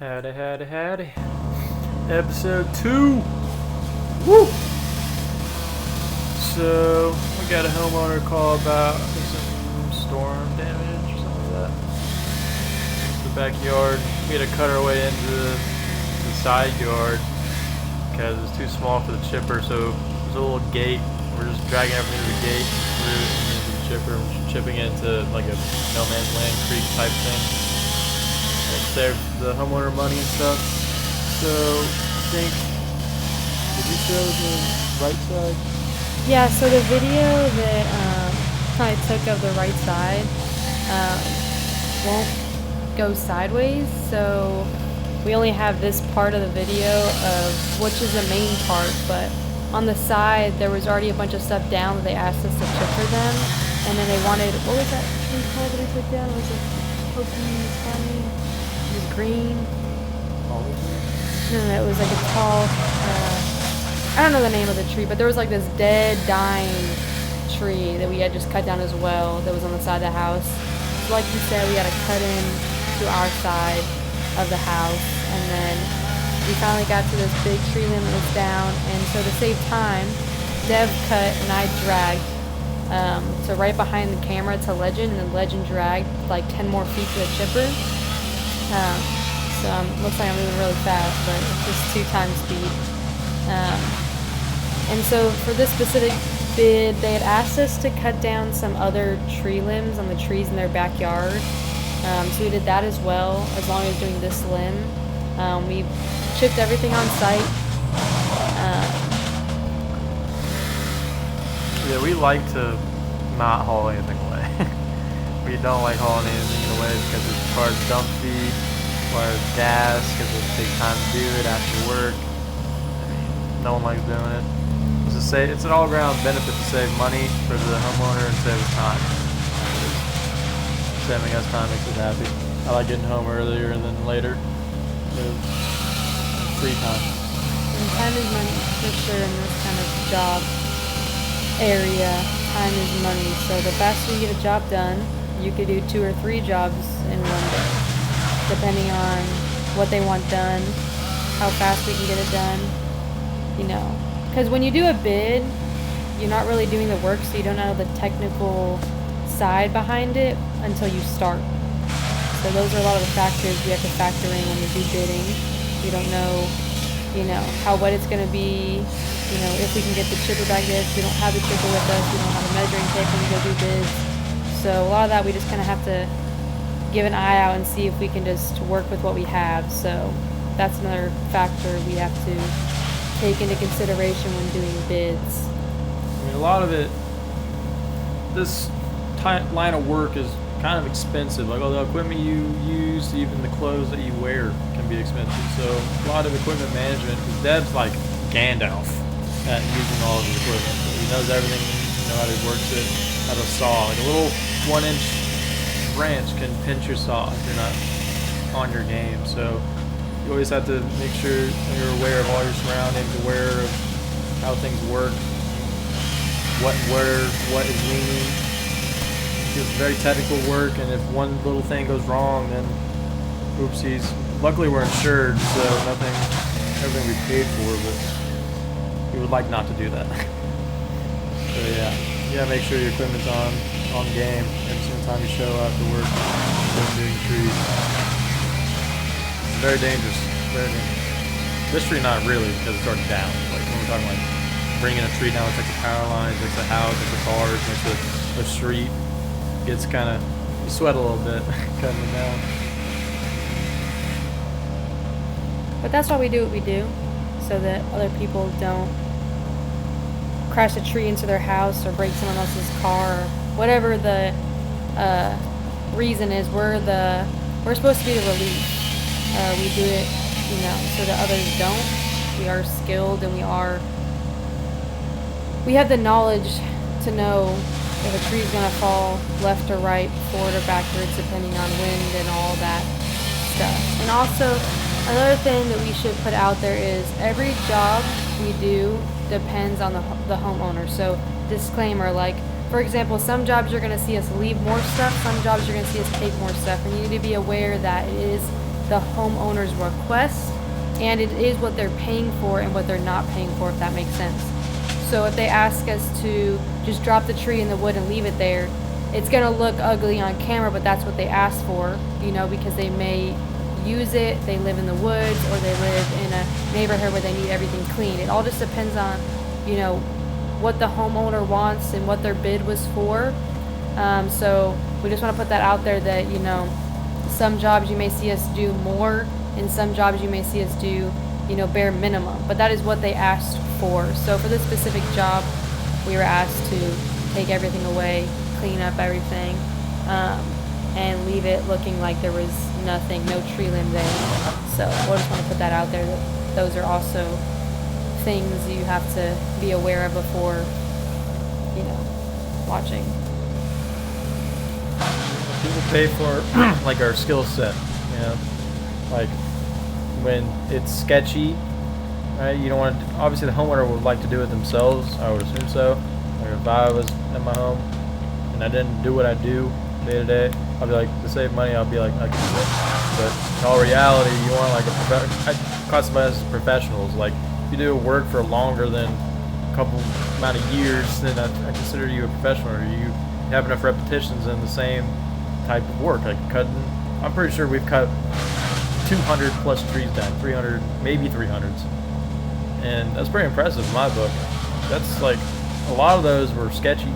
Howdy, howdy, howdy. Episode 2! Woo! So, we got a homeowner call about some storm damage or something like that. The backyard. We had to cut our way into the side yard because it's too small for the chipper, so there's a little gate. We're just dragging everything to the gate through into the chipper, chipping it into like a no man's land creek type thing. Save the homeowner money and stuff. So I think, did you show the right side? Yeah, so the video that I took of the right side won't go sideways, so we only have this part of the video of which is the main part, but on the side there was already a bunch of stuff down that they asked us to chip for them, and then they wanted, what was that tree called that we took down? Was it Pokey Funny? It was green. No, it was like a tall, I don't know the name of the tree, but there was like this dead, dying tree that we had just cut down as well that was on the side of the house. So like you said, we had to cut in to our side of the house, and then we finally got to this big tree limb that was down, and so to save time, Dev cut and I dragged. So right behind the camera to Legend, and Legend dragged like 10 more feet to the chipper. So looks like I'm moving really fast, but it's just 2 times speed. And so for this specific bid, they had asked us to cut down some other tree limbs on the trees in their backyard. So we did that as well, as long as doing this limb. We chipped everything on site. Yeah, we like to not haul anything away. We don't like hauling anything away because it's requires dump feed, requires gas, because it takes time to do it after work. I mean, no one likes doing it. It's an all-around benefit to save money for the homeowner and save us time. Saving us time makes us happy. I like getting home earlier than later. Free time. And time is money, for sure, in this kind of job area. Time is money. So the faster you get a job done, you could do 2 or 3 jobs in one day, depending on what they want done, how fast we can get it done, you know. Because when you do a bid, you're not really doing the work, so you don't know the technical side behind it until you start. So those are a lot of the factors we have to factor in when we do bidding. We don't know, you know, how wet it's going to be, you know, if we can get the chipper back there. If we don't have the chipper with us, we don't have a measuring tape when we go do bids. So a lot of that we just kind of have to give an eye out and see if we can just work with what we have. So that's another factor we have to take into consideration when doing bids. I mean, a lot of it, this line of work is kind of expensive. Like all the equipment you use, even the clothes that you wear can be expensive. So a lot of equipment management, because Deb's like Gandalf at using all of his equipment. He knows everything, how to work it, how to saw. Like a little 1-inch branch can pinch your saw if you're not on your game. So you always have to make sure you're aware of all your surroundings, aware of how things work, what is leaning. It's very technical work, and if one little thing goes wrong, then oopsies. Luckily we're insured, so everything we paid for, but we would like not to do that. So yeah, you gotta make sure your equipment's on game every single time you show up to work doing trees. It's very dangerous, very dangerous. This tree not really, because it's already down. Like when we're talking like bringing a tree down, it takes a power line, it takes a house, it takes a car, it takes a street. Gets kind of, you sweat a little bit cutting it down. But that's why we do what we do, so that other people don't crash a tree into their house or break someone else's car, or whatever the reason is. We're supposed to be the relief. We do it, you know, so that others don't. We are skilled, and we have the knowledge to know if a tree is going to fall left or right, forward or backwards, depending on wind and all that stuff. And also, another thing that we should put out there is every job we do depends on the homeowner. So, disclaimer, like, for example, some jobs you're going to see us leave more stuff, some jobs you're going to see us take more stuff, and you need to be aware that it is the homeowner's request, and it is what they're paying for and what they're not paying for, if that makes sense. So if they ask us to just drop the tree in the wood and leave it there, it's going to look ugly on camera, but that's what they asked for, you know, because they may use it, they live in the woods, or they live in a neighborhood where they need everything clean. It all just depends on, you know, what the homeowner wants and what their bid was for. So we just want to put that out there that, you know, some jobs you may see us do more, and some jobs you may see us do, you know, bare minimum. But that is what they asked for. So for this specific job, we were asked to take everything away, clean up everything, and leave it looking like there was nothing, no tree limb there. So I just want to put that out there, that those are also things you have to be aware of before, you know, watching. People pay for like our skill set, you know, like when it's sketchy, right? You don't want to. Obviously, the homeowner would like to do it themselves. I would assume so. Like if I was in my home and I didn't do what I do day to day, I'd be like, to save money, I'll be like, I can do it. But in all reality, you want like I classify us as professionals. Like if you do work for longer than a couple amount of years, then I consider you a professional. Or you have enough repetitions in the same type of work, like cutting. I'm pretty sure we've cut 200 plus trees down, 300, maybe 300s, and that's pretty impressive in my book. That's like a lot of those were sketchy,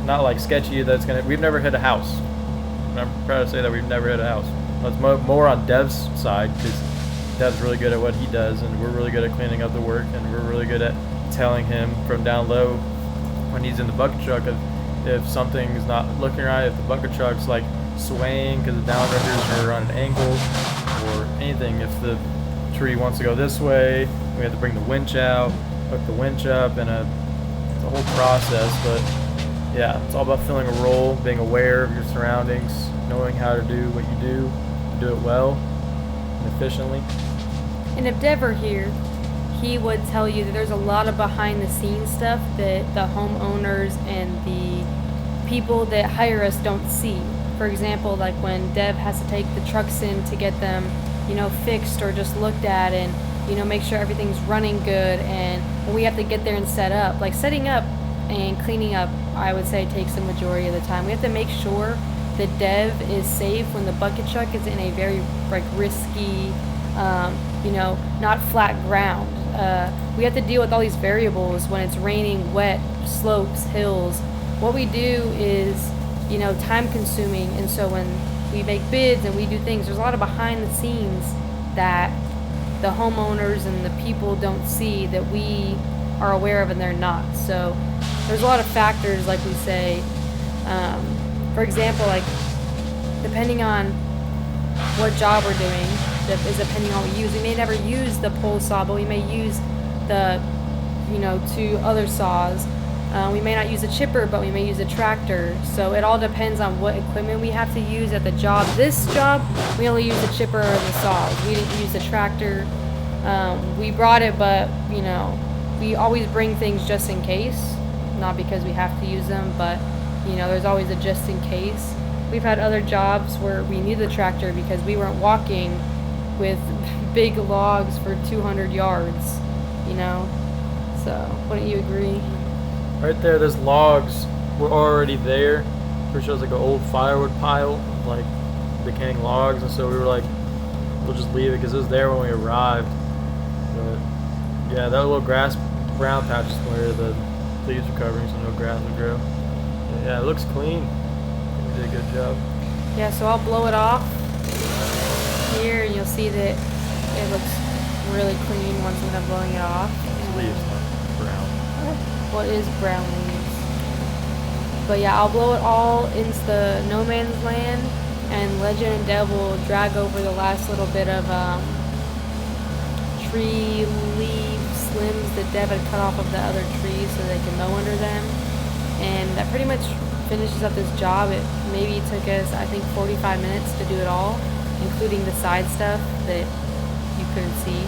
not like sketchy that's gonna. We've never hit a house. I'm proud to say that we've never hit a house. That's more on Dev's side, because Dev's really good at what he does, and we're really good at cleaning up the work, and we're really good at telling him from down low when he's in the bucket truck if something's not looking right, if the bucket truck's like swaying because the downriggers are on an angle or anything. If the tree wants to go this way, we have to bring the winch out, hook the winch up, and it's a whole process. But yeah, it's all about filling a role, being aware of your surroundings, knowing how to do what you do it well and efficiently. And if Dev were here, he would tell you that there's a lot of behind the scenes stuff that the homeowners and the people that hire us don't see. For example, like when Dev has to take the trucks in to get them, you know, fixed or just looked at, and, you know, make sure everything's running good, and when we have to get there and set up, like setting up and cleaning up, I would say takes the majority of the time. We have to make sure that Dev is safe when the bucket truck is in a very like risky, you know, not flat ground. We have to deal with all these variables when it's raining, wet, slopes, hills. What we do is, you know, time consuming, and so when we make bids and we do things, there's a lot of behind the scenes that the homeowners and the people don't see that we are aware of and they're not. So there's a lot of factors, like we say. For example, like depending on what job we're doing, that is depending on what we use. We may never use the pole saw, but we may use the, you know, two other saws. We may not use a chipper, but we may use a tractor. So it all depends on what equipment we have to use at the job. This job, we only use the chipper and the saws. We didn't use the tractor. We brought it, but, you know, we always bring things just in case. Not because we have to use them, but, you know, there's always a just in case. We've had other jobs where we need the tractor because we weren't walking with big logs for 200 yards, you know? So, wouldn't you agree? Right there, those logs were already there. Pretty sure it was like an old firewood pile of like decaying logs, and so we were like, we'll just leave it because it was there when we arrived. But yeah, that little grass brown patch is where the leaves are covering, so no grass will grow. But yeah, it looks clean. We did a good job. Yeah, so I'll blow it off here, and you'll see that it looks really clean once I'm done blowing it off. Leaves, not brown. What is brown leaves? But yeah, I'll blow it all into the no man's land, and Legend and Dev will drag over the last little bit of tree leaves, limbs that Dev had cut off of the other trees so they can mow under them. And that pretty much finishes up this job. It maybe took us, I think, 45 minutes to do it all, including the side stuff that you couldn't see.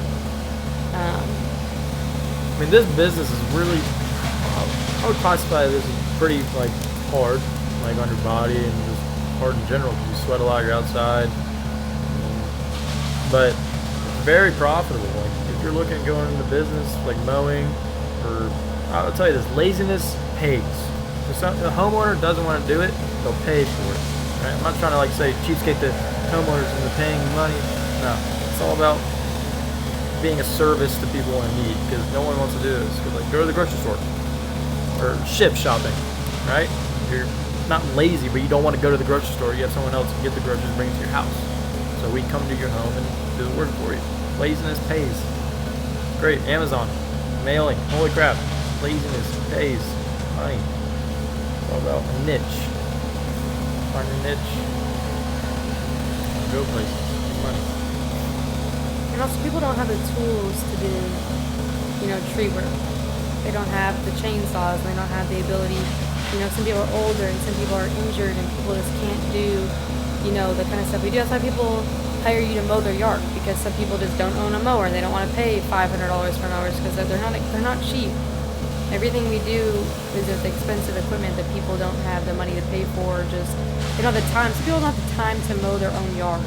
I mean, this business is really, I would classify this as pretty, like, hard, like, on your body and just hard in general, because you sweat a lot, you're outside. And but it's very profitable. Like if you're looking at going into business like mowing, or I'll tell you this, laziness pays. If the homeowner doesn't want to do it, they'll pay for it. Right? I'm not trying to like say cheapskate the homeowners into paying money. No, it's all about being a service to people in need, because no one wants to do this. Because like go to the grocery store or ship shopping, right? You're not lazy, but you don't want to go to the grocery store. You have someone else get the groceries and bring it to your house. So we come to your home and do the work for you. Laziness pays. Great. Amazon, mailing. Holy crap. Laziness pays money. It's all about a niche. Find your niche. Go places. Make money. And also, people don't have the tools to do, tree work. They don't have the chainsaws. They don't have the ability. Some people are older and some people are injured and people just can't do, the kind of stuff we do. That's why people hire you to mow their yard, because some people just don't own a mower and they don't want to pay $500 for mowers because they're not cheap. Everything we do is with expensive equipment that people don't have the money to pay for. Just they don't have the time. Some people don't have the time to mow their own yard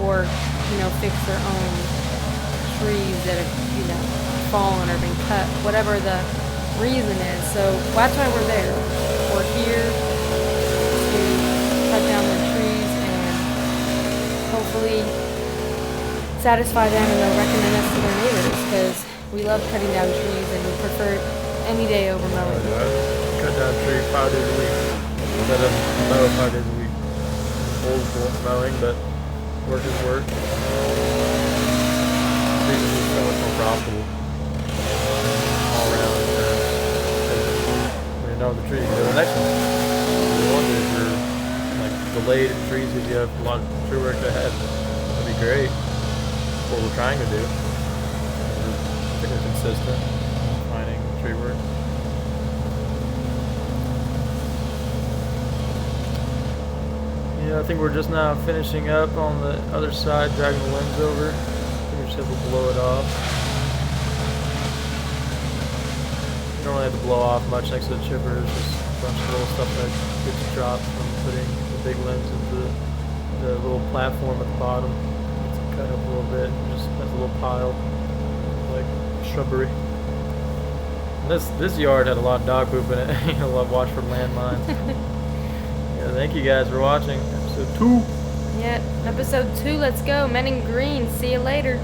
or fix their own trees that have fallen or been cut, whatever the reason is. So that's why we're there. We're here to cut down the trees and hopefully satisfy them, and they'll recommend us to their neighbors, because we love cutting down trees and we prefer it any day over mowing. I cut down a tree 5 days a week instead of mow 5 days a week. Old school mowing, but work is work. Trees are so much more profitable all around in terms. When you're done with the tree, you can go to the next one. If you want to, if you're like delayed in trees because you have a lot of tree work ahead, that'd be great. That's what we're trying to do. We're consistent in finding tree work. Yeah, I think we're just now finishing up on the other side, dragging the limbs over. I think we just have to blow it off. You don't really have to blow off much next to the chipper. It's just a bunch of little stuff that gets dropped from putting the big limbs into the little platform at the bottom. It's cut up a little bit and just has a little pile like shrubbery. And this yard had a lot of dog poop in it. A lot of watch for landmines. Yeah, thank you guys for watching episode 2. Yeah, episode 2. Let's go. Men in Green. See you later.